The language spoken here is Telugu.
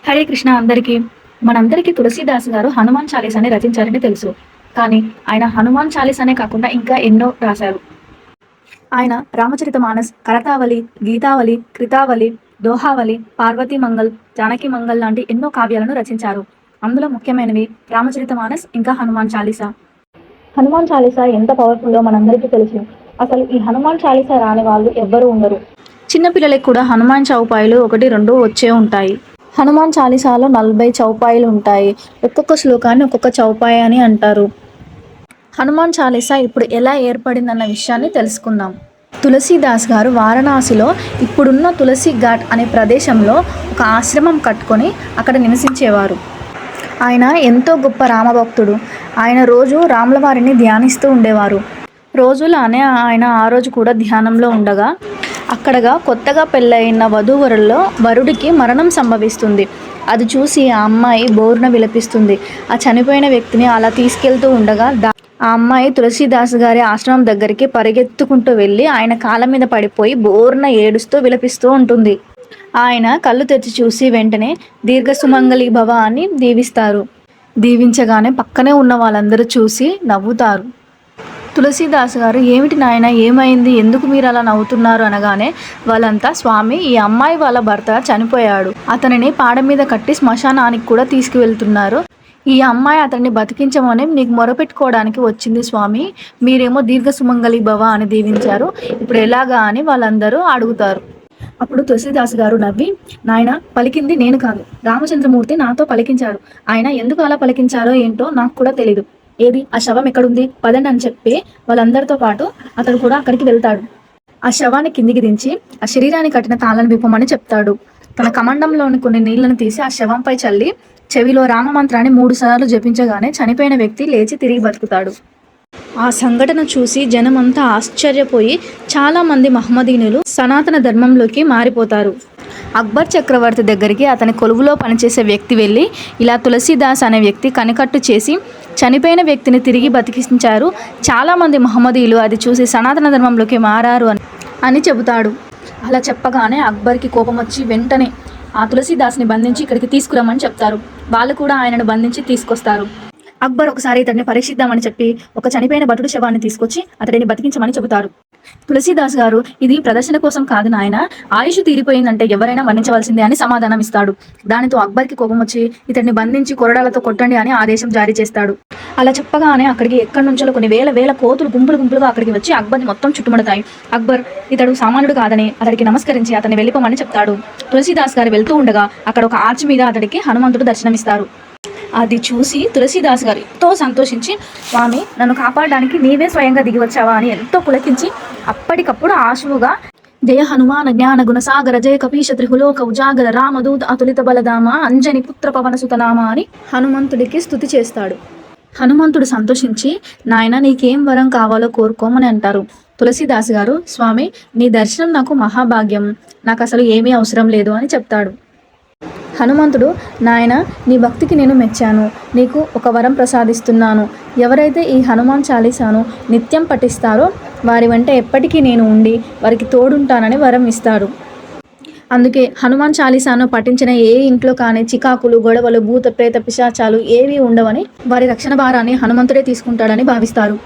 హరే కృష్ణ అందరికీ. మనందరికీ తులసీదాస్ గారు హనుమాన్ చాలీసాని రచించారని తెలుసు. కానీ ఆయన హనుమాన్ చాలీస్ అనే కాకుండా ఇంకా ఎన్నో రాశారు. ఆయన రామచరితమానస్, కరతావళి, గీతావళి, కృతావళి, దోహావళి, పార్వతీ మంగళ్, జానకి మంగళ్ లాంటి ఎన్నో కావ్యాలను రచించారు. అందులో ముఖ్యమైనవి రామచరితమానస్ ఇంకా హనుమాన్ చాలీసా. హనుమాన్ చాలీసా ఎంత పవర్ఫుల్లో మనందరికీ తెలుసు. అసలు ఈ హనుమాన్ చాలీసా రాని వాళ్ళు ఎవ్వరూ ఉండరు. చిన్నపిల్లలకి కూడా హనుమాన్ చౌపాయిలు 1, 2 వచ్చే ఉంటాయి. హనుమాన్ చాలీసాలో 40 చౌపాయిలు ఉంటాయి. ఒక్కొక్క శ్లోకాన్ని ఒక్కొక్క చౌపాయి అని అంటారు. హనుమాన్ చాలీసా ఇప్పుడు ఎలా ఏర్పడిందన్న విషయాన్ని తెలుసుకుందాం. తులసీదాస్ గారు వారణాసిలో ఇప్పుడున్న తులసి ఘాట్ అనే ప్రదేశంలో ఒక ఆశ్రమం కట్టుకొని అక్కడ నివసించేవారు. ఆయన ఎంతో గొప్ప రామభక్తుడు. ఆయన రోజు రాముల వారిని ధ్యానిస్తూ ఉండేవారు. రోజులానే ఆయన ఆ రోజు కూడా ధ్యానంలో ఉండగా అక్కడగా కొత్తగా పెళ్ళయిన వధూవరుల్లో వరుడికి మరణం సంభవిస్తుంది. అది చూసి ఆ అమ్మాయి బోరున విలపిస్తుంది. ఆ చనిపోయిన వ్యక్తిని అలా తీసుకెళ్తూ ఉండగా ఆ అమ్మాయి తులసీదాస్ గారి ఆశ్రమం దగ్గరికి పరిగెత్తుకుంటూ వెళ్ళి ఆయన కాళ్ళ మీద పడిపోయి బోరున ఏడుస్తూ విలపిస్తూ ఉంటుంది. ఆయన కళ్ళు తెరిచి చూసి వెంటనే దీర్ఘ సుమంగళి భవ అని దీవిస్తారు. దీవించగానే పక్కనే ఉన్న వాళ్ళందరూ చూసి నవ్వుతారు. తులసీదాస్ గారు ఏమిటి నాయన, ఏమైంది, ఎందుకు మీరు అలా నవ్వుతున్నారు అనగానే వాళ్ళంతా, స్వామి, ఈ అమ్మాయి వాళ్ళ భర్త చనిపోయాడు, అతనిని పాడ మీద కట్టి శ్మశానానికి కూడా తీసుకువెళ్తున్నారు. ఈ అమ్మాయి అతన్ని బతికించమని నీకు మొరపెట్టుకోవడానికి వచ్చింది స్వామి, మీరేమో దీర్ఘ సుమంగళి భవ అని దీవించారు, ఇప్పుడు ఎలాగా అని వాళ్ళందరూ అడుగుతారు. అప్పుడు తులసీదాస్ గారు నవ్వి, నాయన, పలికింది నేను కాదు, రామచంద్రమూర్తి నాతో పలికించాడు. ఆయన ఎందుకు అలా పలికించారో ఏంటో నాకు కూడా తెలీదు. ఏది, ఆ శవం ఎక్కడుంది, పదండి అని చెప్పి వాళ్ళందరితో పాటు అతడు కూడా అక్కడికి వెళ్తాడు. ఆ శవాన్ని కిందికి దించి ఆ శరీరాన్ని కట్టిన తాళను విప్పమని చెప్తాడు. తన కమండంలోని కొన్ని నీళ్లను తీసి ఆ శవంపై చల్లి చెవిలో రామమంత్రాన్ని 3 సార్లు జపించగానే చనిపోయిన వ్యక్తి లేచి తిరిగి బతుకుతాడు. ఆ సంఘటన చూసి జనమంతా ఆశ్చర్యపోయి చాలామంది మహమ్మదీనులు సనాతన ధర్మంలోకి మారిపోతారు. అక్బర్ చక్రవర్తి దగ్గరికి అతని కొలువులో పనిచేసే వ్యక్తి వెళ్ళి, ఇలా తులసీదాస్ అనే వ్యక్తి కనికట్టు చేసి చనిపోయిన వ్యక్తిని తిరిగి బతికించారు, చాలామంది మహమ్మదీయులు అది చూసి సనాతన ధర్మంలోకి మారారు అని చెబుతాడు. అలా చెప్పగానే అక్బర్కి కోపం వచ్చి వెంటనే ఆ తులసీదాస్ని బంధించి ఇక్కడికి తీసుకురమ్మని చెప్తారు. వాళ్ళు కూడా ఆయనను బంధించి తీసుకొస్తారు. అక్బర్ ఒకసారి ఇతడిని పరీక్షిద్దామని చెప్పి ఒక చనిపోయిన భటుడు శవాన్ని తీసుకొచ్చి అతడిని బతికించమని చెబుతారు. తులసీదాస్ గారు, ఇది ప్రదర్శన కోసం కాదు నాయన, ఆయుష్ తీరిపోయిందంటే ఎవరైనా మరణించవలసిందే అని సమాధానం ఇస్తాడు. దానితో అక్బర్కి కోపం వచ్చి ఇతడిని బంధించి కొరడాలతో కొట్టండి అని ఆదేశం జారీ చేస్తాడు. అలా చెప్పగానే అక్కడికి ఎక్కడి నుంచో కొన్ని వేల కోతులు గుంపులుగా అక్కడికి వచ్చి అక్బర్ని మొత్తం చుట్టుముడతాయి. అక్బర్ ఇతడు సామాన్యుడు కాదని అతడికి నమస్కరించి అతన్ని వెళ్ళిపోమని చెప్తాడు. తులసీదాస్ గారు వెళ్తూ ఉండగా అక్కడ ఒక ఆర్చ్ మీద అతడికి హనుమంతుడు దర్శనమిస్తారు. అది చూసి తులసీదాస్ గారు ఎంతో సంతోషించి, స్వామి, నన్ను కాపాడడానికి నీవే స్వయంగా దిగి వచ్చావా అని ఎంతో పులకించి అప్పటికప్పుడు ఆశువుగా జయ హనుమాన జ్ఞాన గుణసాగర జయ కపీశ త్రిహులోక ఉజాగర రామదూత అతులిత బలదామ అంజని పుత్ర పవన సుతనామ అని హనుమంతుడికి స్తుతి చేస్తాడు. హనుమంతుడు సంతోషించి, నాయన, నీకేం వరం కావాలో కోరుకోమని అంటారు. తులసీదాస్ గారు, స్వామి, నీ దర్శనం నాకు మహాభాగ్యం, నాకు అసలు ఏమీ అవసరం లేదు అని చెప్తాడు. హనుమంతుడు, నాయన, నీ భక్తికి నేను మెచ్చాను, నీకు ఒక వరం ప్రసాదిస్తున్నాను. ఎవరైతే ఈ హనుమాన్ చాలీసాను నిత్యం పఠిస్తారో వారి వెంట ఎప్పటికీ నేను ఉండి వారికి తోడుంటానని వరం ఇస్తాడు. అందుకే హనుమాన్ చాలీసాను పఠించిన ఏ ఇంట్లో కానీ చికాకులు, గొడవలు, భూత ప్రేత పిశాచాలు ఏవీ ఉండవని, వారి రక్షణ భారాన్ని హనుమంతుడే తీసుకుంటాడని భావిస్తారు.